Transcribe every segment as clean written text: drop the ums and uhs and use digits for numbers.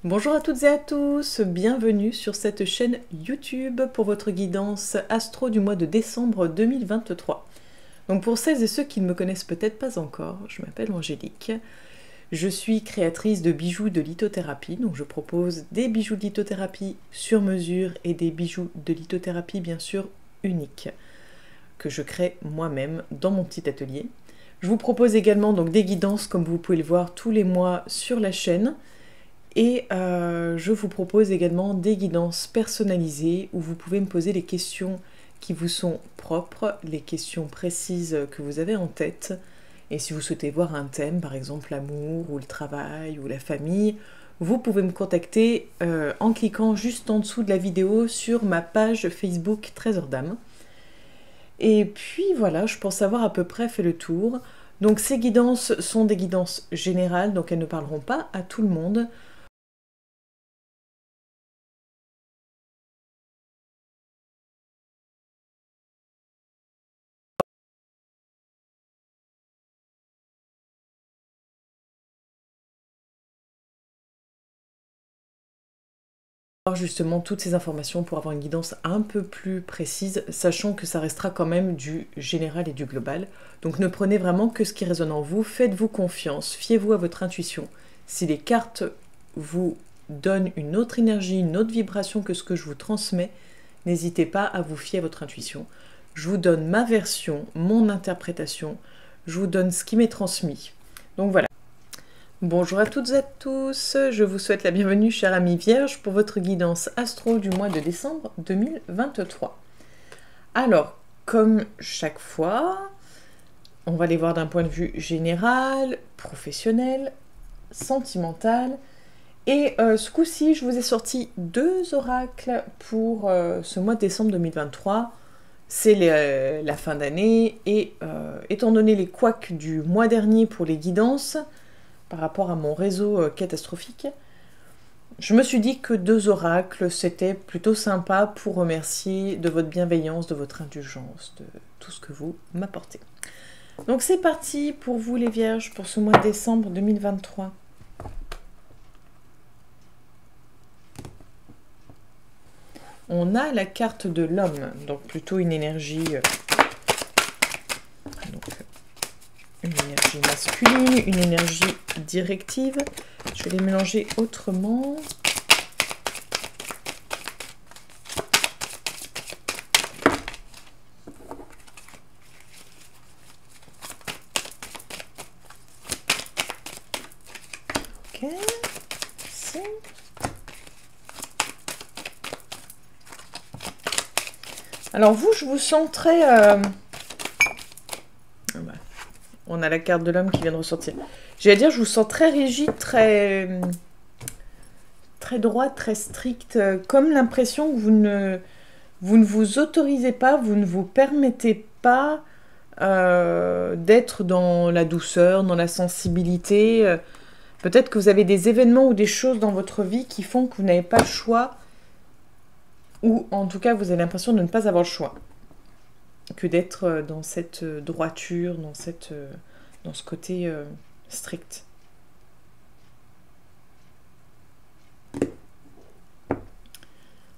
Bonjour à toutes et à tous, bienvenue sur cette chaîne YouTube pour votre guidance astro du mois de décembre 2023. Donc pour celles et ceux qui ne me connaissent peut-être pas encore, je m'appelle Angélique, je suis créatrice de bijoux de lithothérapie, donc je propose des bijoux de lithothérapie sur mesure et des bijoux de lithothérapie bien sûr uniques, que je crée moi-même dans mon petit atelier. Je vous propose également donc des guidances comme vous pouvez le voir tous les mois sur la chaîne. Et je vous propose également des guidances personnalisées où vous pouvez me poser les questions qui vous sont propres, les questions précises que vous avez en tête. Et si vous souhaitez voir un thème, par exemple l'amour ou le travail ou la famille, vous pouvez me contacter en cliquant juste en dessous de la vidéo sur ma page Facebook Trésor d'âme. Et puis voilà, je pense avoir à peu près fait le tour. Donc ces guidances sont des guidances générales, donc elles ne parleront pas à tout le monde. Justement toutes ces informations pour avoir une guidance un peu plus précise, sachant que ça restera quand même du général et du global. Donc ne prenez vraiment que ce qui résonne en vous, faites-vous confiance, fiez-vous à votre intuition. Si les cartes vous donnent une autre énergie, une autre vibration que ce que je vous transmets, n'hésitez pas à vous fier à votre intuition. Je vous donne ma version, mon interprétation, je vous donne ce qui m'est transmis. Donc voilà. Bonjour à toutes et à tous, je vous souhaite la bienvenue chère amie Vierge pour votre guidance astro du mois de décembre 2023. Alors, comme chaque fois, on va les voir d'un point de vue général, professionnel, sentimental. Et ce coup-ci, je vous ai sorti deux oracles pour ce mois de décembre 2023. C'est la fin d'année et étant donné les couacs du mois dernier pour les guidances, par rapport à mon réseau catastrophique, je me suis dit que deux oracles, c'était plutôt sympa pour remercier de votre bienveillance, de votre indulgence, de tout ce que vous m'apportez. Donc c'est parti pour vous les Vierges, pour ce mois de décembre 2023. On a la carte de l'homme, donc plutôt une énergie... une énergie masculine, une énergie directive. Je vais les mélanger autrement. Ok, merci. Alors vous, je vous sens très... On a la carte de l'homme qui vient de ressortir. J'allais dire, je vous sens très rigide, très droite, très stricte, comme l'impression que vous ne vous autorisez pas, vous ne vous permettez pas d'être dans la douceur, dans la sensibilité. Peut-être que vous avez des événements ou des choses dans votre vie qui font que vous n'avez pas le choix, ou en tout cas, vous avez l'impression de ne pas avoir le choix, que d'être dans cette droiture, dans ce côté strict.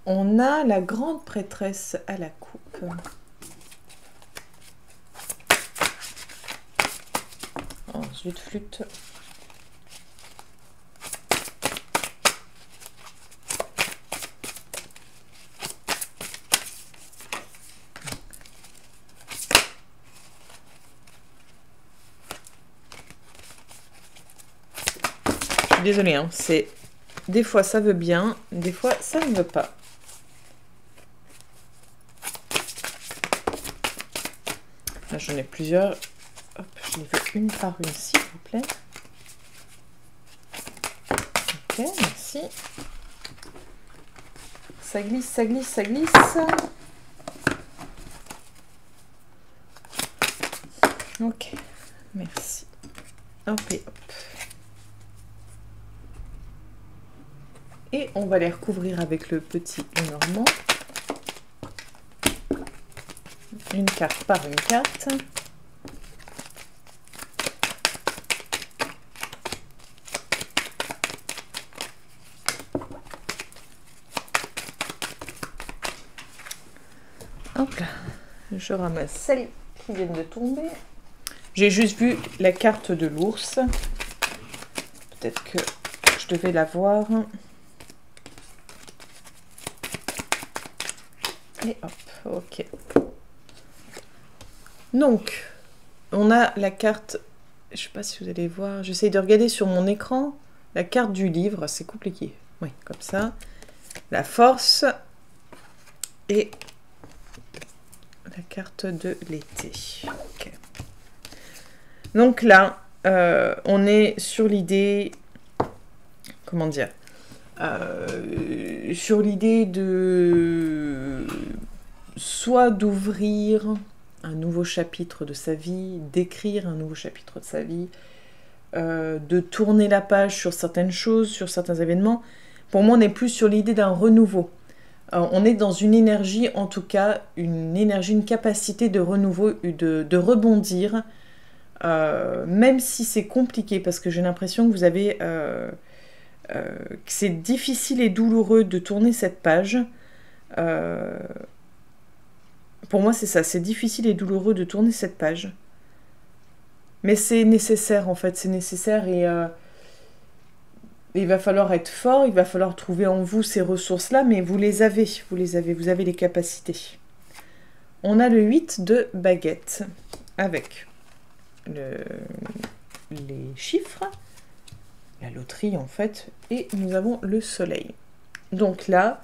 On a la grande prêtresse à la coupe. Ensuite, flûte. Désolée, hein, c'est des fois ça veut bien, des fois ça ne veut pas. Là, j'en ai plusieurs. Hop, je les fais une par une, s'il vous plaît. Ok, merci. Ça glisse, ça glisse, ça glisse. Ok, merci. Hop et hop. Et on va les recouvrir avec le petit Lenormand. Une carte par une carte. Hop là, je ramasse celles qui viennent de tomber. J'ai juste vu la carte de l'ours. Peut-être que je devais la voir. Et hop, ok. Donc, on a la carte, je ne sais pas si vous allez voir, j'essaye de regarder sur mon écran, la carte du livre, c'est compliqué. Oui, comme ça. La force et la carte de l'été. Ok. Donc là, on est sur l'idée, comment dire, sur l'idée de soit d'ouvrir un nouveau chapitre de sa vie, d'écrire un nouveau chapitre de sa vie, de tourner la page sur certaines choses, sur certains événements. Pour moi, on est plus sur l'idée d'un renouveau. On est dans une énergie, en tout cas, une énergie, une capacité de renouveau, de rebondir, même si c'est compliqué, parce que j'ai l'impression que vous avez... que c'est difficile et douloureux de tourner cette page. Pour moi, c'est ça, c'est difficile et douloureux de tourner cette page. Mais c'est nécessaire, en fait, c'est nécessaire et il va falloir être fort, il va falloir trouver en vous ces ressources-là, mais vous les avez, vous avez les capacités. On a le 8 de baguette avec les chiffres, la loterie en fait, et nous avons le soleil. Donc là,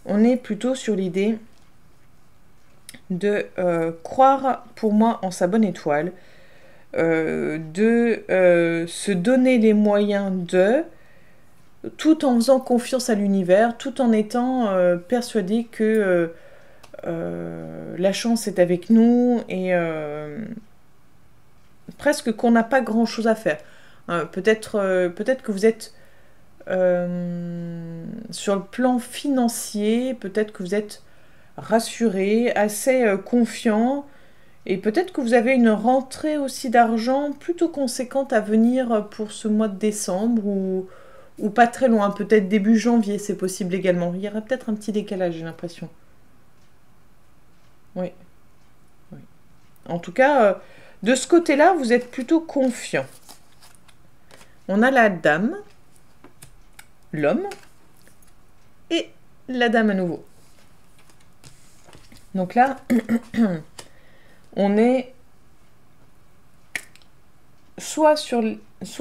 on est plutôt sur l'idée de croire pour moi en sa bonne étoile, de se donner les moyens de, tout en faisant confiance à l'univers, tout en étant persuadé que la chance est avec nous et presque qu'on n'a pas grand chose à faire. Peut-être que vous êtes sur le plan financier, peut-être que vous êtes rassuré, assez confiant, et peut-être que vous avez une rentrée aussi d'argent plutôt conséquente à venir pour ce mois de décembre ou pas très loin, peut-être début janvier, c'est possible également. Il y aura peut-être un petit décalage, j'ai l'impression. Oui. Oui. En tout cas, de ce côté-là, vous êtes plutôt confiant. On a la dame, l'homme et la dame à nouveau. Donc là, on est soit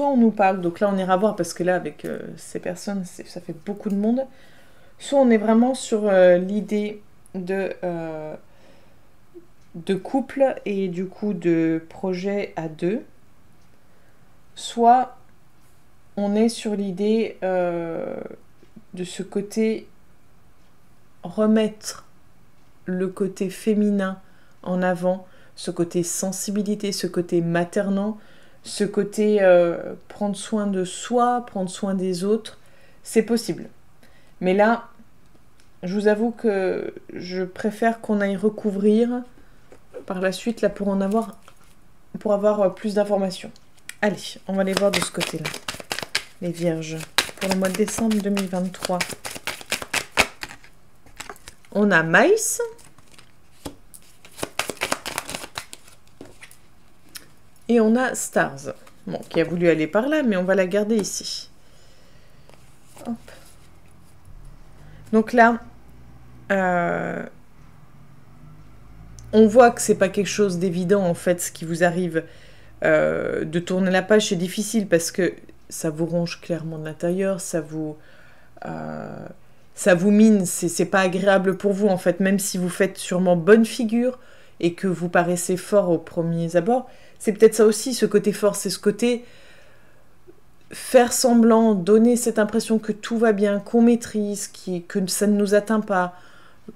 on nous parle, donc là on ira voir parce que là avec ces personnes, ça fait beaucoup de monde, soit on est vraiment sur l'idée de couple et du coup de projet à deux, soit on est sur l'idée de ce côté remettre le côté féminin en avant, ce côté sensibilité, ce côté maternant, ce côté prendre soin de soi, prendre soin des autres, c'est possible. Mais là, je vous avoue que je préfère qu'on aille recouvrir par la suite là pour avoir plus d'informations. Allez, on va les voir de ce côté-là. Les vierges, pour le mois de décembre 2023. On a Maïs. Et on a Stars. Bon, qui a voulu aller par là, mais on va la garder ici. Hop. Donc là, on voit que c'est pas quelque chose d'évident, en fait, ce qui vous arrive. De tourner la page, c'est difficile parce que ça vous ronge clairement de l'intérieur, ça vous mine, c'est pas agréable pour vous, en fait, même si vous faites sûrement bonne figure et que vous paraissez fort aux premiers abords. C'est peut-être ça aussi, ce côté fort, c'est ce côté faire semblant, donner cette impression que tout va bien, qu'on maîtrise, que ça ne nous atteint pas,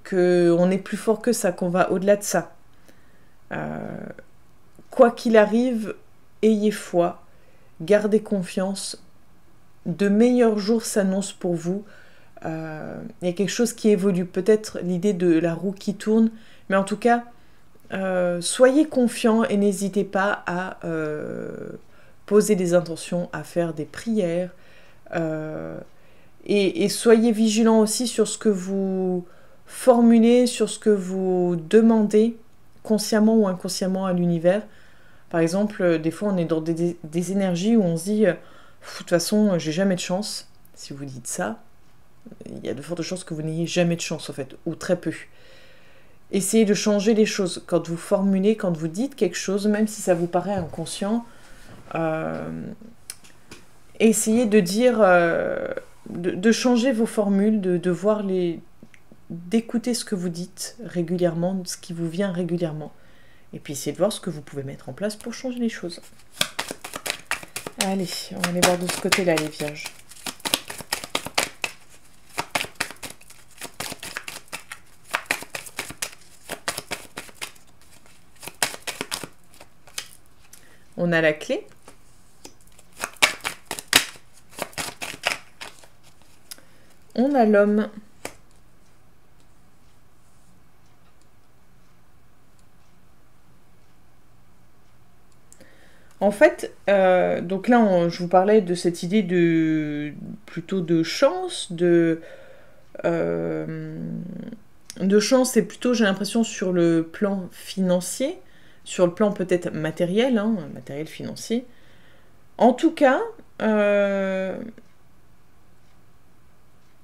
qu'on est plus fort que ça, qu'on va au-delà de ça. Quoi qu'il arrive, ayez foi, gardez confiance, de meilleurs jours s'annoncent pour vous. Il y a quelque chose qui évolue, peut-être l'idée de la roue qui tourne, mais en tout cas, soyez confiants et n'hésitez pas à poser des intentions, à faire des prières et soyez vigilants aussi sur ce que vous formuler sur ce que vous demandez consciemment ou inconsciemment à l'univers. Par exemple, des fois on est dans des énergies où on se dit de toute façon j'ai jamais de chance. Si vous dites ça, il y a de fortes chances que vous n'ayez jamais de chance en fait, ou très peu. Essayez de changer les choses. Quand vous formulez, quand vous dites quelque chose, même si ça vous paraît inconscient, essayez de dire, de changer vos formules, de voir d'écouter ce que vous dites régulièrement, ce qui vous vient régulièrement. Et puis essayez de voir ce que vous pouvez mettre en place pour changer les choses. Allez, on va aller voir de ce côté-là, les vierges. On a la clé. On a l'homme. En fait, donc là, je vous parlais de cette idée plutôt de chance, de chance, c'est plutôt, j'ai l'impression, sur le plan financier, sur le plan peut-être matériel, hein, matériel financier. En tout cas,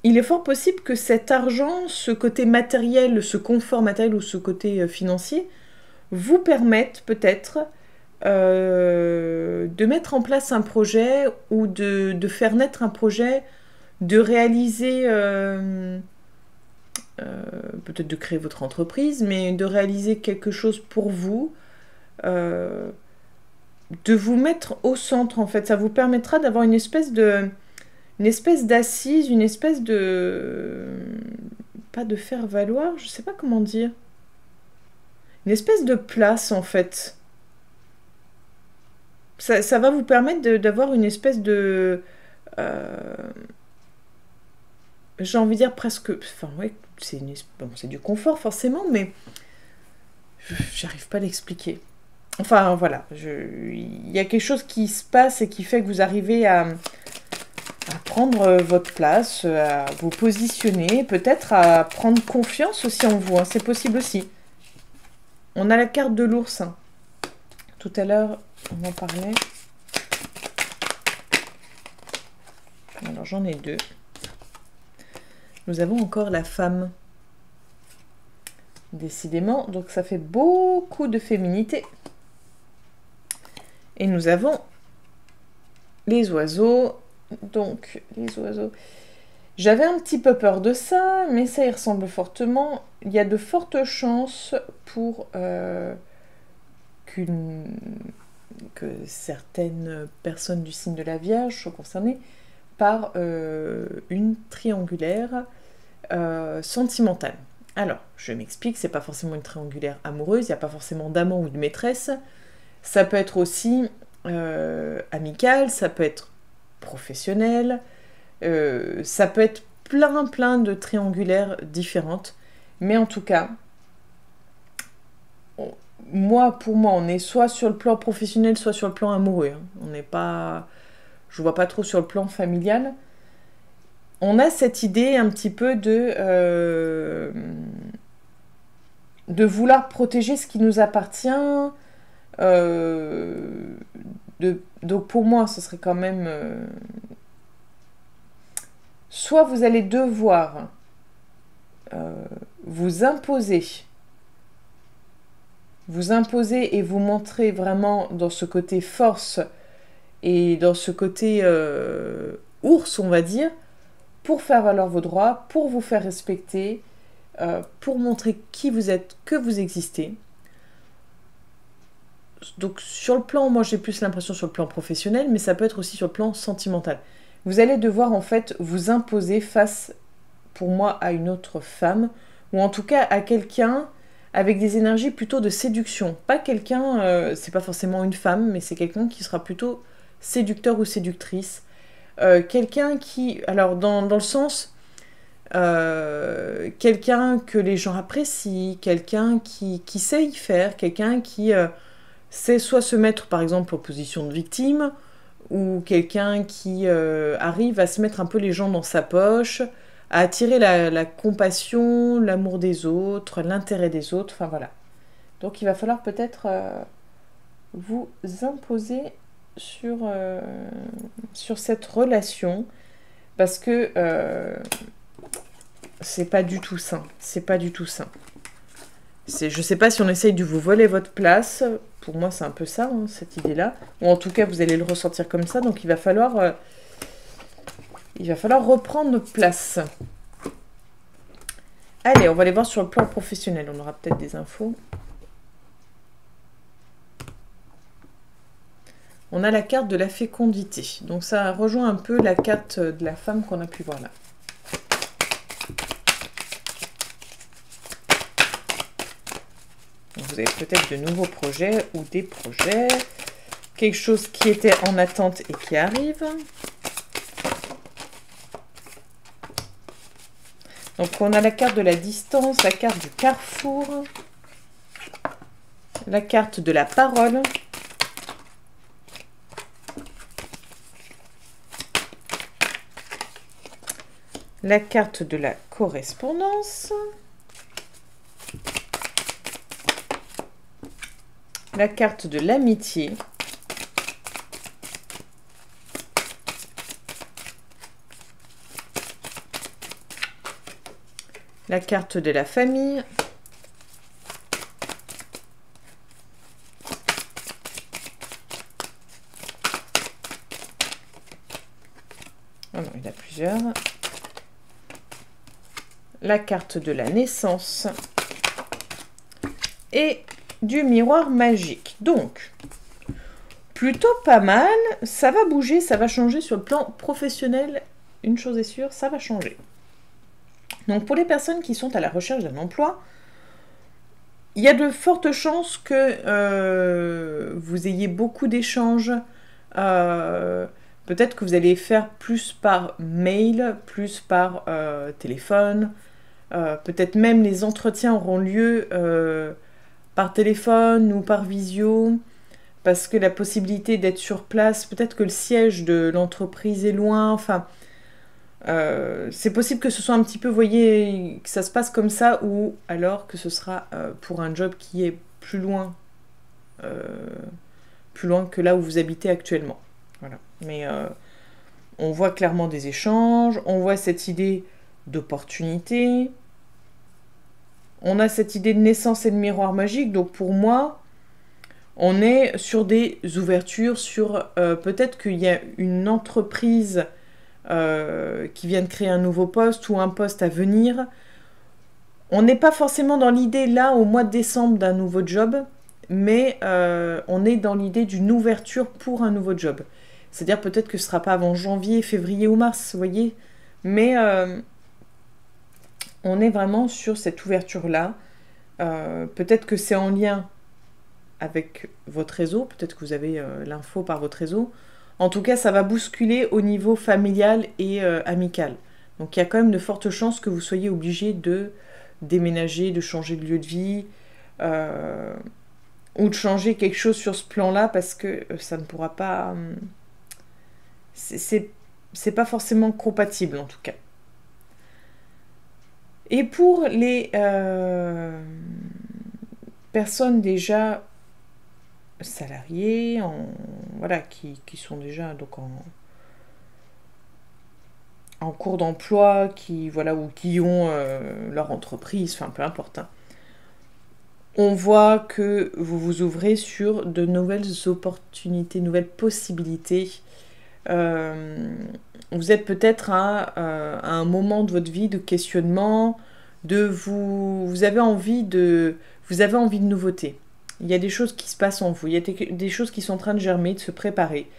il est fort possible que cet argent, ce côté matériel, ce confort matériel ou ce côté financier, vous permette peut-être de mettre en place un projet ou de faire naître un projet, de réaliser, peut-être de créer votre entreprise, mais de réaliser quelque chose pour vous, de vous mettre au centre en fait. Ça vous permettra d'avoir une espèce d'assise, une espèce de... pas de faire valoir, je sais pas comment dire. Une espèce de place en fait. Ça va vous permettre d'avoir une espèce de... j'ai envie de dire presque... Enfin, ouais, c'est du confort forcément, mais... J'arrive pas à l'expliquer. Enfin, voilà. Il y a quelque chose qui se passe et qui fait que vous arrivez à prendre votre place, à vous positionner, peut-être à prendre confiance aussi en vous. Hein, c'est possible aussi. On a la carte de l'ours. Hein. Tout à l'heure, on en parlait. Alors, j'en ai deux. Nous avons encore la femme. Décidément, donc ça fait beaucoup de féminité. Et nous avons les oiseaux. Donc, les oiseaux. J'avais un petit peu peur de ça, mais ça y ressemble fortement. Il y a de fortes chances pour que certaines personnes du signe de la Vierge soient concernées par une triangulaire sentimentale. Alors, je m'explique, c'est pas forcément une triangulaire amoureuse, il n'y a pas forcément d'amant ou de maîtresse. Ça peut être aussi amical, ça peut être professionnel, ça peut être plein de triangulaires différentes. Mais en tout cas, pour moi, on est soit sur le plan professionnel, soit sur le plan amoureux. Hein. On n'est pas... Je vois pas trop sur le plan familial. On a cette idée un petit peu de vouloir protéger ce qui nous appartient. Donc pour moi, ce serait quand même... soit vous allez devoir vous imposer et vous montrer vraiment dans ce côté force et dans ce côté ours, on va dire, pour faire valoir vos droits, pour vous faire respecter, pour montrer qui vous êtes, que vous existez. Donc sur le plan, moi j'ai plus l'impression sur le plan professionnel, mais ça peut être aussi sur le plan sentimental. Vous allez devoir en fait vous imposer face, pour moi, à une autre femme, ou en tout cas à quelqu'un avec des énergies plutôt de séduction. Pas quelqu'un, c'est pas forcément une femme, mais c'est quelqu'un qui sera plutôt séducteur ou séductrice. Quelqu'un qui, alors dans le sens, quelqu'un que les gens apprécient, quelqu'un qui sait y faire, quelqu'un qui sait soit se mettre par exemple en position de victime, ou quelqu'un qui arrive à se mettre un peu les gens dans sa poche, à attirer la compassion, l'amour des autres, l'intérêt des autres, enfin voilà. Donc il va falloir peut-être vous imposer sur cette relation, parce que c'est pas du tout sain, c'est pas du tout sain. Je sais pas si on essaye de vous voler votre place, pour moi c'est un peu ça, hein, cette idée-là, ou en tout cas vous allez le ressentir comme ça, donc il va falloir reprendre notre place. Allez, on va aller voir sur le plan professionnel, on aura peut-être des infos. On a la carte de la fécondité. Donc ça rejoint un peu la carte de la femme qu'on a pu voir là. Donc vous avez peut-être de nouveaux projets ou des projets. Quelque chose qui était en attente et qui arrive. Donc on a la carte de la distance, la carte du carrefour, la carte de la parole. La carte de la correspondance. La carte de l'amitié. La carte de la famille. Oh non, il y en a plusieurs. La carte de la naissance et du miroir magique. Donc, plutôt pas mal, ça va bouger, ça va changer sur le plan professionnel. Une chose est sûre, ça va changer. Donc, pour les personnes qui sont à la recherche d'un emploi, il y a de fortes chances que vous ayez beaucoup d'échanges. Peut-être que vous allez faire plus par mail, plus par téléphone. Peut-être même les entretiens auront lieu par téléphone ou par visio, parce que la possibilité d'être sur place, peut-être que le siège de l'entreprise est loin, enfin, c'est possible que ce soit un petit peu, vous voyez, que ça se passe comme ça, ou alors que ce sera pour un job qui est plus loin que là où vous habitez actuellement. Voilà. Mais on voit clairement des échanges, on voit cette idée d'opportunité. On a cette idée de naissance et de miroir magique. Donc pour moi, on est sur des ouvertures, sur peut-être qu'il y a une entreprise qui vient de créer un nouveau poste ou un poste à venir. On n'est pas forcément dans l'idée là au mois de décembre d'un nouveau job, mais on est dans l'idée d'une ouverture pour un nouveau job. C'est-à-dire peut-être que ce ne sera pas avant janvier, février ou mars, vous voyez. Mais on est vraiment sur cette ouverture-là. Peut-être que c'est en lien avec votre réseau. Peut-être que vous avez l'info par votre réseau. En tout cas, ça va bousculer au niveau familial et amical. Donc il y a quand même de fortes chances que vous soyez obligé de déménager, de changer de lieu de vie, ou de changer quelque chose sur ce plan-là, parce que ça ne pourra pas... c'est pas forcément compatible, en tout cas. Et pour les personnes déjà salariées, voilà, qui sont déjà donc en cours d'emploi, voilà, ou qui ont leur entreprise, enfin peu importe, hein. On voit que vous vous ouvrez sur de nouvelles opportunités, nouvelles possibilités. Vous êtes peut-être à un moment de votre vie de questionnement, vous avez envie de nouveautés. Il y a des choses qui se passent en vous, il y a des choses qui sont en train de germer, de se préparer.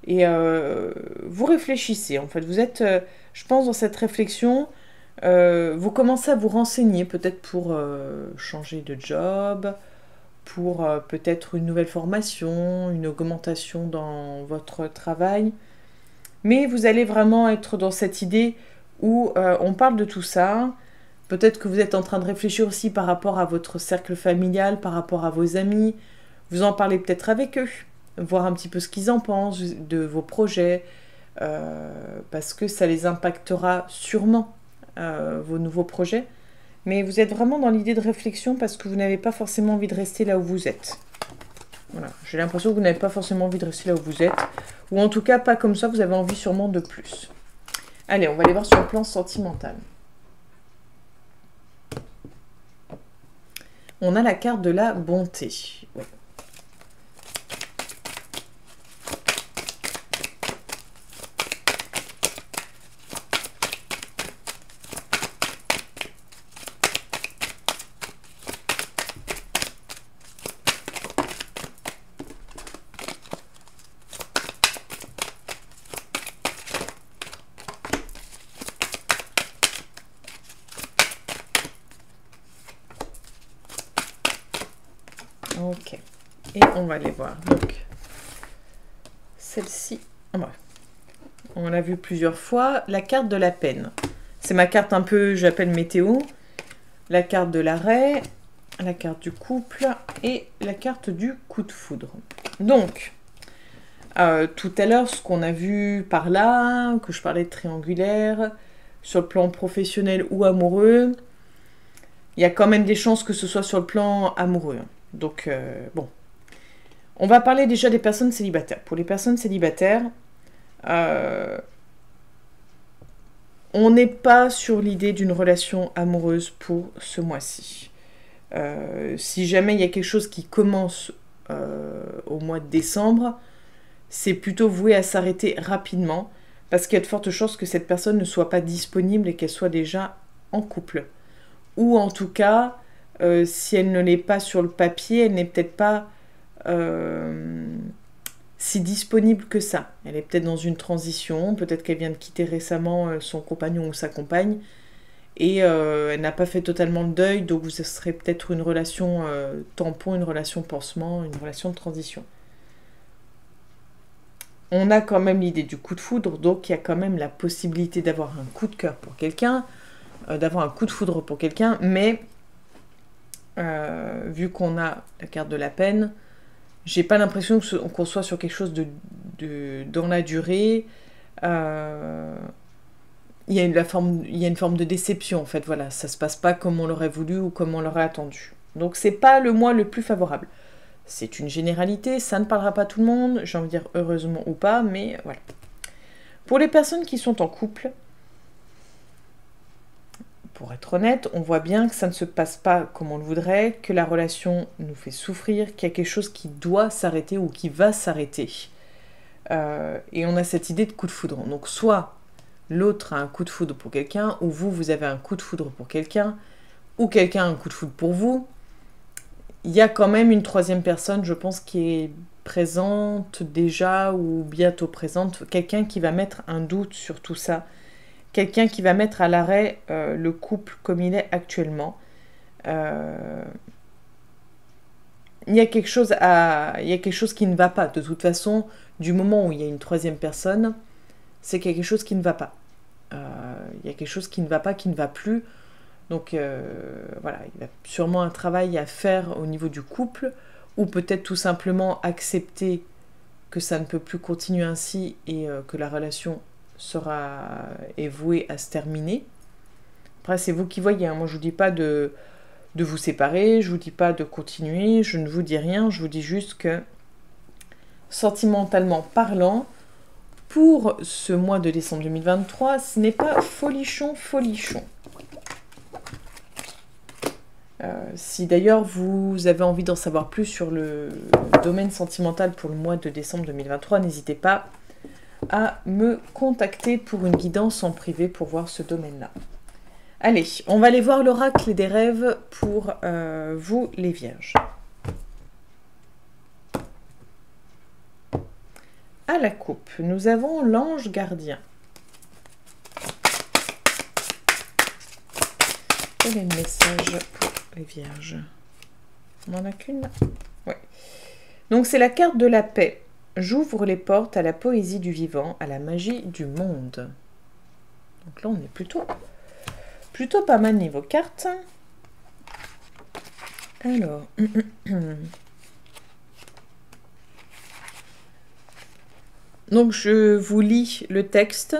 Et vous réfléchissez, en fait. Vous êtes, je pense, dans cette réflexion, vous commencez à vous renseigner, peut-être pour changer de job, pour peut-être une nouvelle formation, une augmentation dans votre travail. Mais vous allez vraiment être dans cette idée où on parle de tout ça. Peut-être que vous êtes en train de réfléchir aussi par rapport à votre cercle familial, par rapport à vos amis. Vous en parlez peut-être avec eux, voir un petit peu ce qu'ils en pensent de vos projets, parce que ça les impactera sûrement vos nouveaux projets. Mais vous êtes vraiment dans l'idée de réflexion parce que vous n'avez pas forcément envie de rester là où vous êtes. Voilà, j'ai l'impression que vous n'avez pas forcément envie de rester là où vous êtes. Ou en tout cas, pas comme ça, vous avez envie sûrement de plus. Allez, on va aller voir sur le plan sentimental. On a la carte de la bonté. Ouais. Ok. Et on va aller voir. Donc, celle-ci, on l'a vu plusieurs fois. La carte de la peine. C'est ma carte un peu, j'appelle météo. La carte de l'arrêt, la carte du couple et la carte du coup de foudre. Donc, tout à l'heure, ce qu'on a vu par là, que je parlais de triangulaire, sur le plan professionnel ou amoureux, il y a quand même des chances que ce soit sur le plan amoureux. Donc, bon. On va parler déjà des personnes célibataires. Pour les personnes célibataires, on n'est pas sur l'idée d'une relation amoureuse pour ce mois-ci. Si jamais il y a quelque chose qui commence au mois de décembre, c'est plutôt voué à s'arrêter rapidement, parce qu'il y a de fortes chances que cette personne ne soit pas disponible et qu'elle soit déjà en couple. Ou en tout cas, si elle ne l'est pas sur le papier, elle n'est peut-être pas si disponible que ça. Elle est peut-être dans une transition, peut-être qu'elle vient de quitter récemment son compagnon ou sa compagne, et elle n'a pas fait totalement le deuil, donc ce serait peut-être une relation tampon, une relation pansement, une relation de transition. On a quand même l'idée du coup de foudre, donc il y a quand même la possibilité d'avoir un coup de cœur pour quelqu'un, d'avoir un coup de foudre pour quelqu'un, mais vu qu'on a la carte de la peine, j'ai pas l'impression qu'on soit sur quelque chose dans la durée. Il y a une forme de déception en fait, voilà, ça se passe pas comme on l'aurait voulu ou comme on l'aurait attendu. Donc c'est pas le mois le plus favorable. C'est une généralité, ça ne parlera pas à tout le monde, j'ai envie de dire heureusement ou pas, mais voilà. Pour les personnes qui sont en couple, pour être honnête, on voit bien que ça ne se passe pas comme on le voudrait, que la relation nous fait souffrir, qu'il y a quelque chose qui doit s'arrêter ou qui va s'arrêter. Et on a cette idée de coup de foudre. Donc soit l'autre a un coup de foudre pour quelqu'un, ou vous avez un coup de foudre pour quelqu'un, ou quelqu'un a un coup de foudre pour vous. Il y a quand même une troisième personne, je pense, qui est présente déjà ou bientôt présente. Quelqu'un qui va mettre un doute sur tout ça. Quelqu'un qui va mettre à l'arrêt le couple comme il est actuellement. Il y a quelque chose qui ne va pas. De toute façon, du moment où il y a une troisième personne, c'est quelque chose qui ne va pas. Il y a quelque chose qui ne va pas, qui ne va plus. Donc voilà, il y a sûrement un travail à faire au niveau du couple, ou peut-être tout simplement accepter que ça ne peut plus continuer ainsi et que la relation est vouée à se terminer. Après, c'est vous qui voyez, hein. Moi je vous dis pas de vous séparer, je vous dis pas de continuer, je ne vous dis rien, je vous dis juste que sentimentalement parlant, pour ce mois de décembre 2023, ce n'est pas folichon. Si d'ailleurs vous avez envie d'en savoir plus sur le domaine sentimental pour le mois de décembre 2023, n'hésitez pas à me contacter pour une guidance en privé pour voir ce domaine-là. Allez, on va aller voir l'oracle des rêves pour vous les vierges. À la coupe, nous avons l'ange gardien. Quel est le message pour les vierges? On n'en a qu'une là? Ouais. Donc c'est la carte de la paix. J'ouvre les portes à la poésie du vivant, à la magie du monde. Donc là on est plutôt pas mal niveau cartes. Alors... Donc je vous lis le texte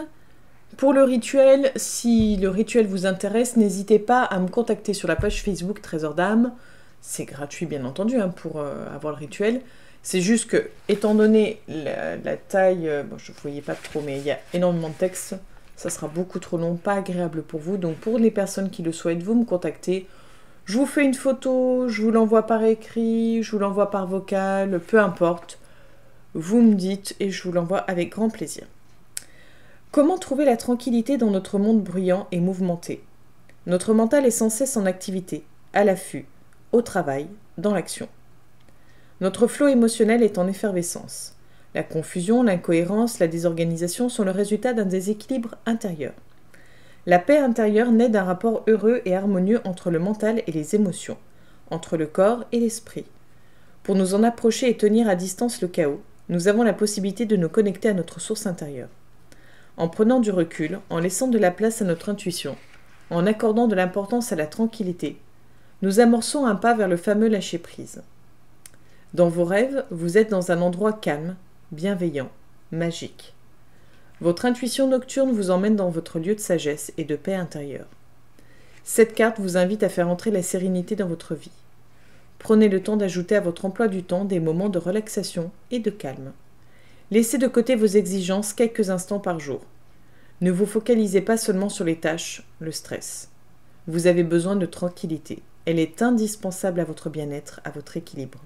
Pour le rituel, si le rituel vous intéresse, n'hésitez pas à me contacter sur la page Facebook Trésor d'âme. C'est gratuit bien entendu pour avoir le rituel. C'est juste que, étant donné la taille, bon, je ne voyais pas trop, mais il y a énormément de texte, ça sera beaucoup trop long, pas agréable pour vous. Donc pour les personnes qui le souhaitent, vous me contactez. Je vous fais une photo, je vous l'envoie par écrit, je vous l'envoie par vocal, peu importe. Vous me dites et je vous l'envoie avec grand plaisir. Comment trouver la tranquillité dans notre monde bruyant et mouvementé? Notre mental est sans cesse en activité, à l'affût, au travail, dans l'action. Notre flot émotionnel est en effervescence. La confusion, l'incohérence, la désorganisation sont le résultat d'un déséquilibre intérieur. La paix intérieure naît d'un rapport heureux et harmonieux entre le mental et les émotions, entre le corps et l'esprit. Pour nous en approcher et tenir à distance le chaos, nous avons la possibilité de nous connecter à notre source intérieure. En prenant du recul, en laissant de la place à notre intuition, en accordant de l'importance à la tranquillité, nous amorçons un pas vers le fameux lâcher-prise. Dans vos rêves, vous êtes dans un endroit calme, bienveillant, magique. Votre intuition nocturne vous emmène dans votre lieu de sagesse et de paix intérieure. Cette carte vous invite à faire entrer la sérénité dans votre vie. Prenez le temps d'ajouter à votre emploi du temps des moments de relaxation et de calme. Laissez de côté vos exigences quelques instants par jour. Ne vous focalisez pas seulement sur les tâches, le stress. Vous avez besoin de tranquillité. Elle est indispensable à votre bien-être, à votre équilibre.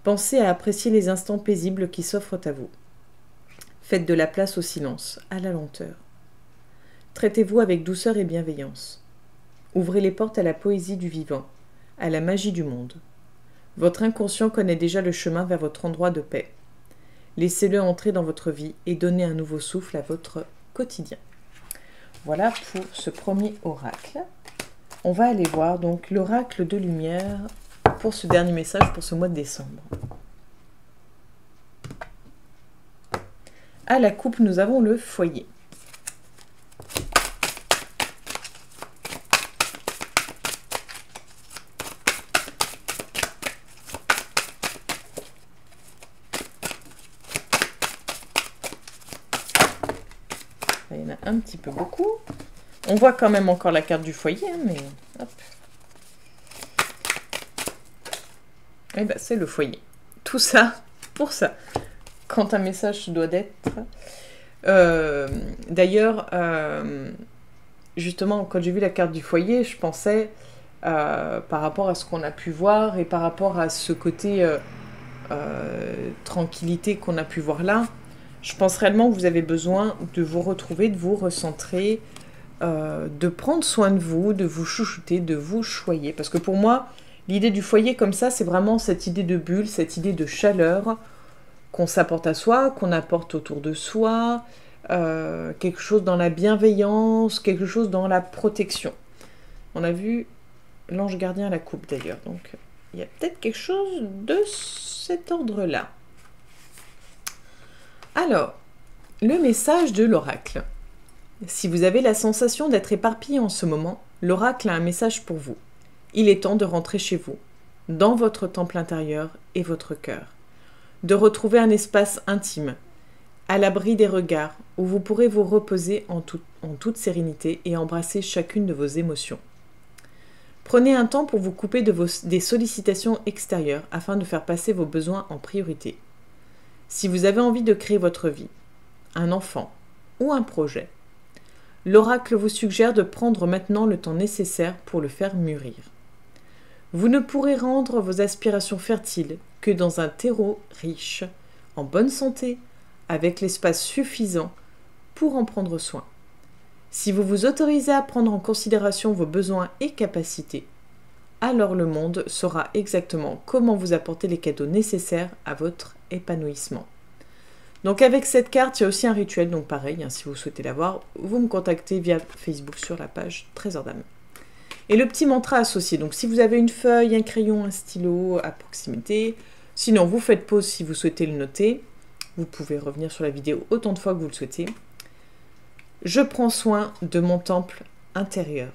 Pensez à apprécier les instants paisibles qui s'offrent à vous. Faites de la place au silence, à la lenteur. Traitez-vous avec douceur et bienveillance. Ouvrez les portes à la poésie du vivant, à la magie du monde. Votre inconscient connaît déjà le chemin vers votre endroit de paix. Laissez-le entrer dans votre vie et donnez un nouveau souffle à votre quotidien. Voilà pour ce premier oracle. On va aller voir donc l'oracle de lumière pour ce dernier message pour ce mois de décembre. À la coupe, nous avons le foyer. Il y en a un petit peu beaucoup. On voit quand même encore la carte du foyer, mais hop. Et ben c'est le foyer. Tout ça pour ça. Quand un message se doit d'être. D'ailleurs, justement, quand j'ai vu la carte du foyer, je pensais par rapport à ce qu'on a pu voir et par rapport à ce côté tranquillité qu'on a pu voir là. Je pense réellement que vous avez besoin de vous retrouver, de vous recentrer, de prendre soin de vous chouchouter, de vous choyer. Parce que pour moi, l'idée du foyer comme ça, c'est vraiment cette idée de bulle, cette idée de chaleur qu'on s'apporte à soi, qu'on apporte autour de soi, quelque chose dans la bienveillance, quelque chose dans la protection. On a vu l'ange gardien à la coupe d'ailleurs, donc il y a peut-être quelque chose de cet ordre-là. Alors, le message de l'oracle. Si vous avez la sensation d'être éparpillé en ce moment, l'oracle a un message pour vous. Il est temps de rentrer chez vous, dans votre temple intérieur et votre cœur. De retrouver un espace intime, à l'abri des regards, où vous pourrez vous reposer en toute sérénité et embrasser chacune de vos émotions. Prenez un temps pour vous couper des sollicitations extérieures afin de faire passer vos besoins en priorité. Si vous avez envie de créer votre vie, un enfant ou un projet, l'oracle vous suggère de prendre maintenant le temps nécessaire pour le faire mûrir. Vous ne pourrez rendre vos aspirations fertiles que dans un terreau riche, en bonne santé, avec l'espace suffisant pour en prendre soin. Si vous vous autorisez à prendre en considération vos besoins et capacités, alors le monde saura exactement comment vous apporter les cadeaux nécessaires à votre épanouissement. Donc avec cette carte, il y a aussi un rituel, donc pareil, si vous souhaitez l'avoir, vous me contactez via Facebook sur la page Trésor d'âme. Et le petit mantra associé, donc si vous avez une feuille, un crayon, un stylo à proximité, sinon vous faites pause si vous souhaitez le noter, vous pouvez revenir sur la vidéo autant de fois que vous le souhaitez. Je prends soin de mon temple intérieur,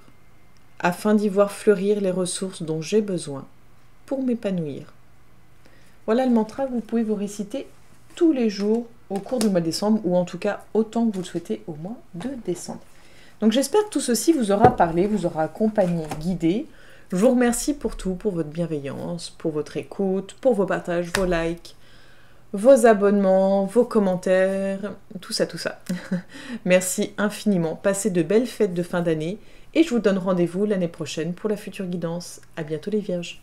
afin d'y voir fleurir les ressources dont j'ai besoin pour m'épanouir. Voilà le mantra que vous pouvez vous réciter tous les jours au cours du mois de décembre, ou en tout cas autant que vous le souhaitez au mois de décembre. Donc j'espère que tout ceci vous aura parlé, vous aura accompagné, guidé. Je vous remercie pour tout, pour votre bienveillance, pour votre écoute, pour vos partages, vos likes, vos abonnements, vos commentaires, tout ça, tout ça. Merci infiniment. Passez de belles fêtes de fin d'année et je vous donne rendez-vous l'année prochaine pour la future guidance. À bientôt les Vierges.